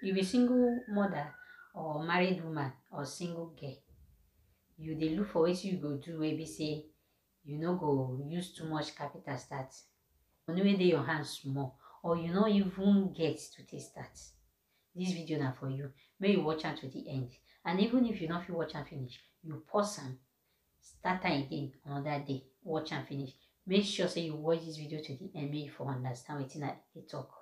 You be single mother or married woman or single girl, you dey look for wetin you go do wey be say you no go use too much capital start. Money wey dey your hand small or you no even get to take start. This video na for you. Make you watch am to the end. And even if you no fit watch am finish, you pause am, start am again another day, watch am finish. Make sure say you watch this video to the end make you for understand wetin I dey talk.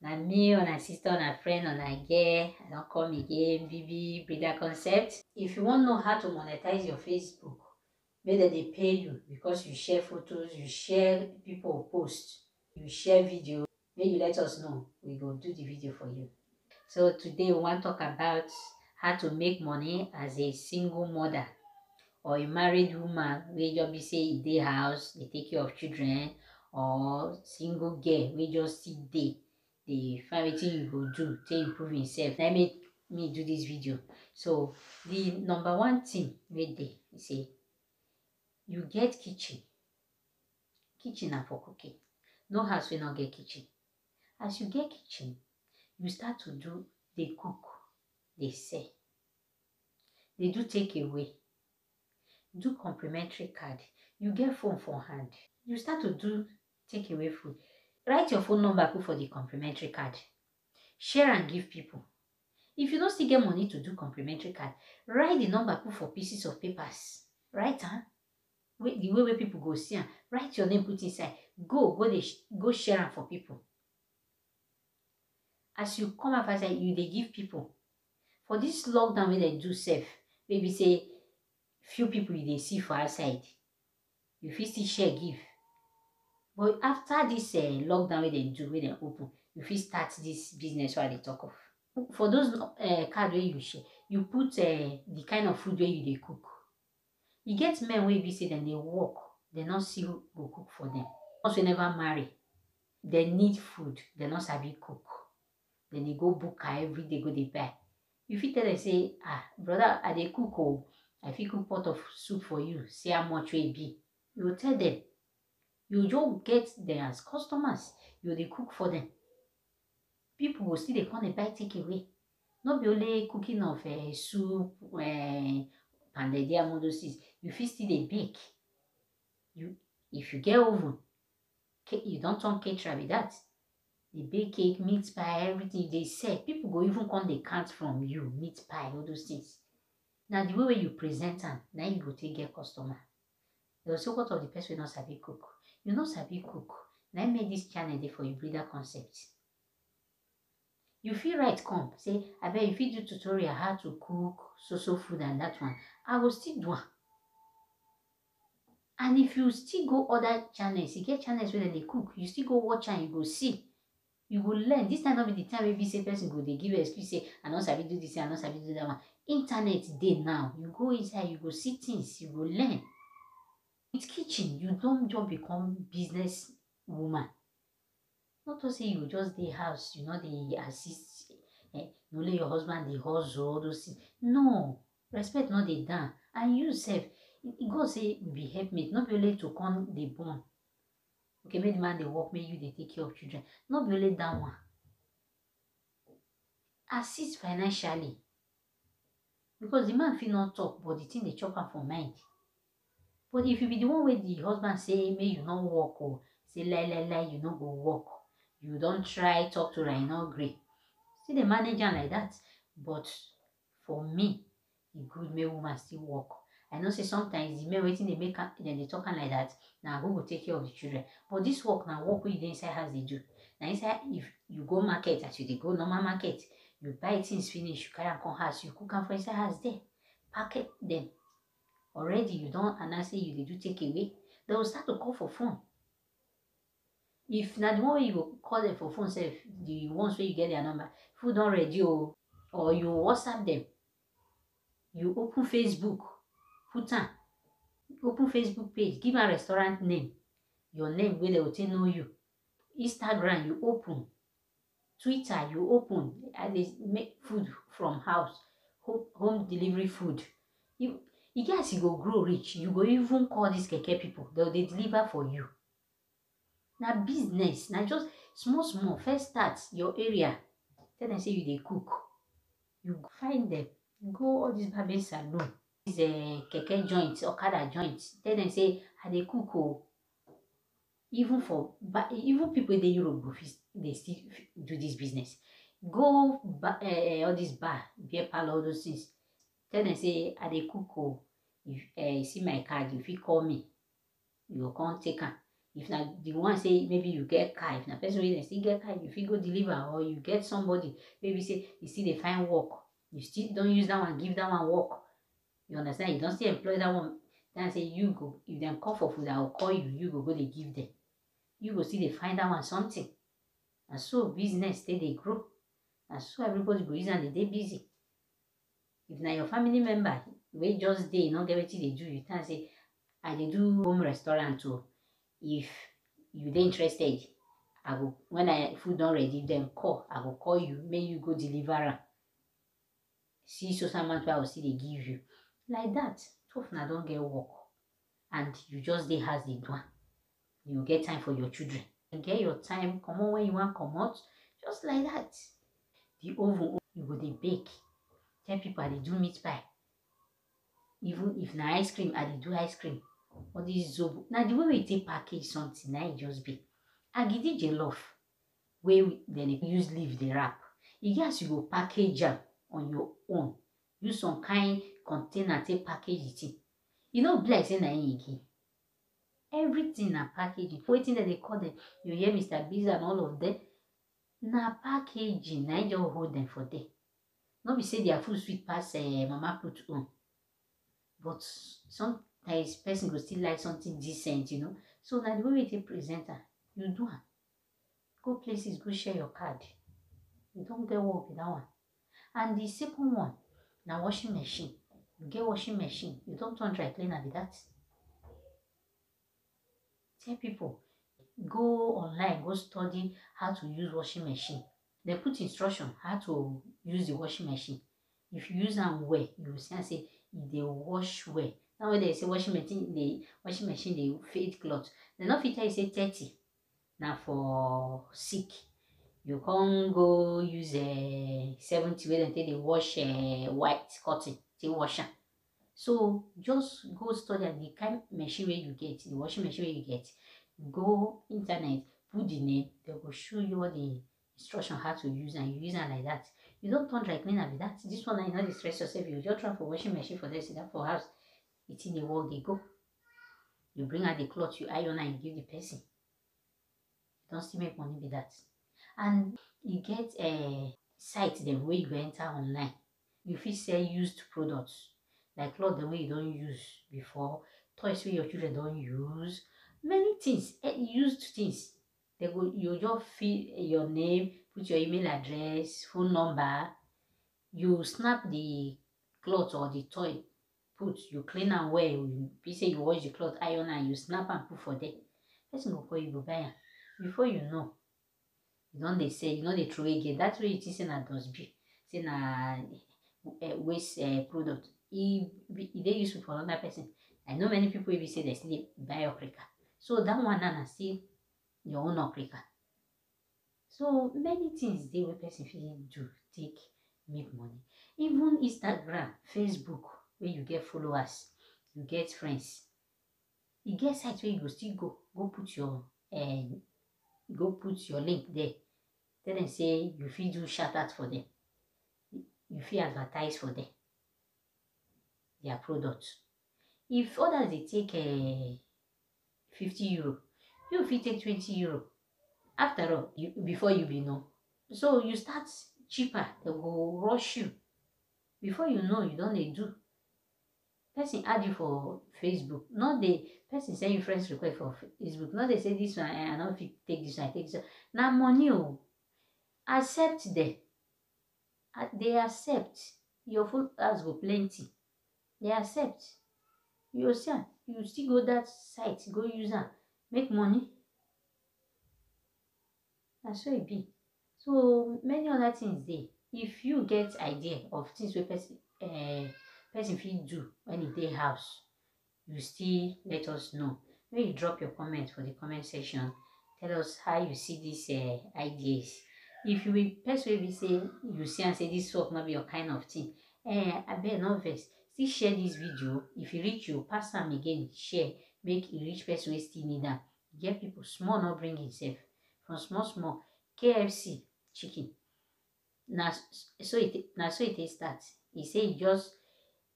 Na me, una sister, una friend, una girl, I don come again, BB Breeder Concept. If you wan know how to monetize your Facebook, make dem dey pay you because you share photos, you share people post, you share video, make you let us know, we go do the video for you. So today we wan talk about how to make money as a single mother or a married woman wey just be say e dey house dey take care of children, or single girl wey just still dey find wetin you go do to improve yourself. Na make me do this video. So the number one thing wey dey be say you get kitchen. Kitchen na for cooking. No house wey no get kitchen. As you get kitchen, you start to dey cook, dey sell, dey do takeaway, do complimentary card. You get phone for hand, you start to do takeaway food. Write your phone number put for the complimentary card. Share and give people. If you no still get money to do complimentary card, write the number put for pieces of papers. Write am the way wey people go see am. Write your name put inside. Go share am for people. As you come out outside, you dey give people. For this lockdown wey dem do sef, wey be say few people you dey see for outside, you fit still share give. But after this lockdown wey dem do, wey dem open, you fit start this business wey I dey talk of. For those card wey you share, you put the kind of food wey you dey cook. E get men wey be say dem dey work, dem no still go cook for them. Ones wey never marry, dem need food, dem no sabi cook. Dem dey go bukka every day go dey buy. You fit tell them say, brother, I dey cook oh, I fit cook pot of soup for you, see how much wey e be. You go tell them. You just get them as customers. You dey cook for them. People go still dey come dey buy takeaway. No be only cooking of soup, pounded yam, all those things. You fit still dey bake. If you get oven, you don turn caterer with that. Dey bake cake, meat pie, everything dey sell. People go even come dey count from you, meat pie, all those things. Now the way you present am, na you go take get customer. They go say, what of the person wey no sabi cook? You no sabi cook. Na make this channel dey for you, Breeder Concept. You fit write come say, abeg you fit do tutorial how to cook so food and that one. I go still do am. And if you still go other channels, you get channels where they cook, you still go watch and you go see. You go learn. This time not be the time where be say person go dey give you excuse say, I no sabi do this, I no sabi do that one. Internet dey now. You go inside, you go see things, you go learn. With kitchen, you don't just become business woman. Not to say you just dey house, you know, they assist, no let your husband dey hustle, all those things. No, respect not dey down. And you sef, God say you be helpmate, not be only to come dey born. Okay, make the man dey work, make you dey take care of children. Not be only that one. Assist financially. Because the man fit not talk, but the thing dey chop am for mind. But if you be the one where the husband say, may you not work, or say lie, you no go work. You don't try talk to her, you no gree. See the manager like that. But for me, e good make woman still work. I know say sometimes the men waiting they make them they talk like that. Now who will take care of the children? But this work now work with the inside house they do. Now inside if you go market as you they go normal market, you buy things finish, you carry and come house, you cook them for inside house there. Packet them. Already you don't announce say you they do take away. They will start to call for phone. If now the one way you go call them for phone, say the ones where you get their number, food don't ready or you WhatsApp them. You open Facebook, put on, open Facebook page, give a restaurant name, your name where they will know you. Instagram you open, Twitter you open and they make food from house, home delivery food. You guess you go grow rich, you go even call these keke people, they deliver for you. Now business, now just small, first start your area. Tell them say you dey cook. You find them, go all this barbing salon, these keke joints, okada joints. Tell them say I dey cook oh. Even people in the Europe they still do this business. Go all this bar, beer parlor, all those things. Tell them say I dey cook oh. If you see my card, if you call me, you can't take am. If na the one say maybe you get car, if na person wey still get car, you fit go deliver, or you get somebody maybe say you still dey find work, you still don't use that one, give that one work. You understand? You don't still employ that one. Then say you go, if them call for food, I will call you. You go dey give them. You go see they find that one something. And so business they grow. And so everybody go use and they busy. If na your family member, we just dey not get wetin they do, you can say I dey do home restaurant too. If you dey interested, I go when I food done ready, then call. I will call you, may you go deliver am. See so some amount I will see they give you. Like that. Tough na don't get work. And you just dey has the do. You get time for your children. You get your time, come on when you want come out. Just like that. The oven, you go dey bake. Tell people I dey do meat pie. Even if na ice cream, I dey do ice cream. All these zobo. Now the way we take package something, now it just be. Agidi jollof, where then you use leaf the wrap. You guys you go package am on your own. Use some kind container take package it. You know bless na again. Everything na packaging. Waiting that they call them. You hear Mr. Biz and all of them. Na packaging. Na just hold them for there. Not be say their food sweet pass mama put on. But sometimes person go still like something decent, you know. So now the way we take presenter, you do it. Go places, go share your card. You don't get work with that one. And the second one, now washing machine. You get washing machine. You don't turn dry cleaner with that. Tell people, go online, go study how to use washing machine. They put instruction how to use the washing machine. If you use them well, you will see and say they wash well. Now when they say washing machine, they fade cloth. They not fit tell you say 30. Now for sick, you can't go use 70 where they wash white cotton, they wash them. So just go study the kind of machine where you get, the washing machine where you get. Go internet, put the name, they will show you all the instruction how to use and you use it like that. You don't turn dry cleaner with that. This one you not stress yourself. You just try for washing machine for this, that for house. It's in the world they go. You bring out the cloth, you iron and you give the person. You don't still make money with that. And you get a site then where you go enter online. You fit sell used products. Like clothes the way you don't use before, toys where your children don't use, many things, used things. They go, you just fill your name, put your email address, phone number, you snap the cloth or the toy, put, you clean and wear, you say you wash the cloth, iron and you snap and put for there. Person go call you, go buy am. Before you know, you don't they say, you know they throw again. That's where it is in a dustbin. Say na waste product. If they useful for another person. I know many people will say they still buy okrika. So that one na still your own okrika. So many things they will person do take make money. Even Instagram, Facebook, where you get followers, you get friends. You get sites where you go still go put your link there. Then they say you feel do shout out for them. You feel advertise for them. Their products. If others they take 50 euro, you fit take 20 euro. After all, before you be know. So you start cheaper, they will rush you. Before you know, you don't do. Person add you for Facebook. Not the person send you friends request for Facebook. Not they say this one, I don't take this one, I take this one. Now money, accept them. They accept. Your followers go plenty. They accept. You see, you still go that site, go use them, make money. That's so it be. So many other things dey. If you get idea of things wey person fit do when e dey house, you still let us know. Make you drop your comment for the comment section. Tell us how you see these ideas. If you be person wey be say you see and say this work not be your kind of thing, abeg no vex, still share this video. If e reach you, pass am again, share, make e reach person wey still need am. Get people small not bring himself. From small KFC chicken na so e take start. E say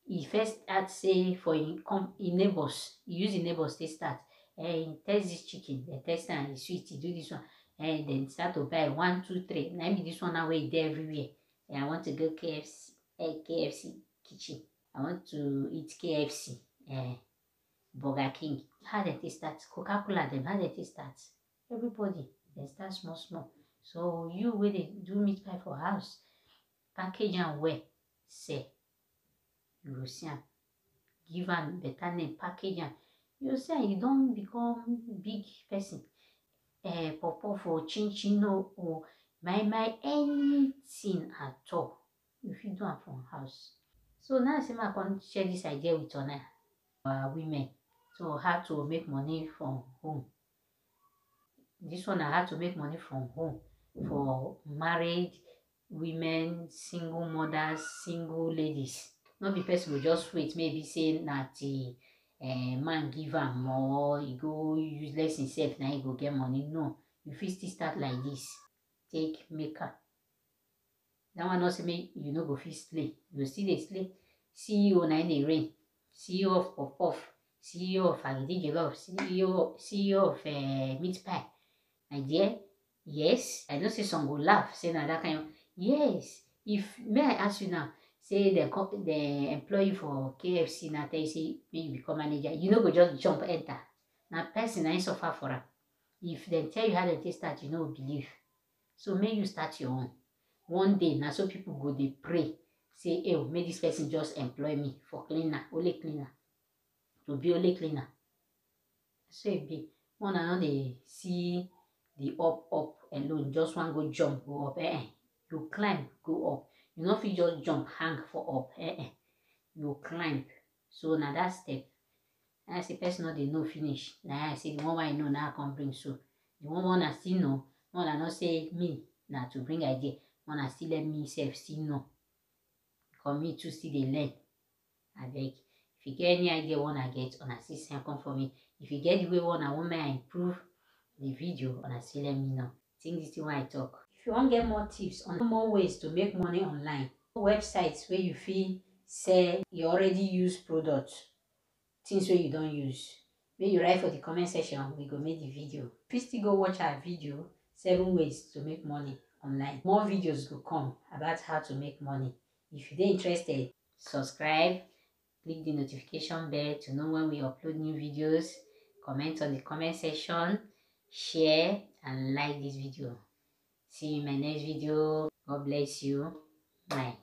e first start say for im neighbors, e use im neighbors take start. He test this chicken, dem test am, e sweet, e do this one, then start to buy 1, 2, 3. Now be this one now wey e dey everywhere. I want to go KFC kitchen. I want to eat KFC, Burger King. How dem take start? Coca-Cola dem, how dem take start? Everybody dem start small. So you wey dey do meat pie for house, package am well, sell. You go see am, give am better name, package am. You go see am, you don become big person. Puff-puff or chin-chin or my anything at all, you fit do am from house. So now I say I come share this idea with our women. So how to make money from home. This one na how to make money from home for married women, single mothers, single ladies. Not be person will just wait, maybe say that man give am or he go useless himself, now he go get money. No, you fit still start like this. Take maker. That one not say make you no go fit slay. You still dey slay. CEO na dey reign. CEO of Puff-Puff, CEO of Agidi Jollof, CEO of meat pie. My dear, yes, I know say some go laugh, say na that kind of, yes. If may I ask you now, say they employ you for KFC, now tell you say may you become manager, you no go just jump enter. Now person I suffer for am. If they tell you how they take start, you no believe. So may you start your own. One day now, so people go they pray, say, hey, may this person just employ me for cleaner, only cleaner, to be only cleaner. So it be one another they see the up alone, just one go jump, go up, you climb, go up. You know if you just jump, hang for up, you climb. So now that step, I say person not they know finish. Now I say the one I know now I can bring so. The one I still know, one I not say me now to bring idea. One I still let me self still know. Because me too still they learn. I beg. If you get any idea one I get, on a still come for me. If you get the way one I want me improve the video, on a still let me know. I think this is why I talk. If you want to get more tips on more ways to make money online, websites where you feel say you already use products, things where you don't use, when you write for the comment section, we go make the video. Please still go watch our video, 7 ways to make money online. More videos will come about how to make money. If you're interested, subscribe, click the notification bell to know when we upload new videos, comment on the comment section, share and like this video. See you in my next video. God bless you. Bye.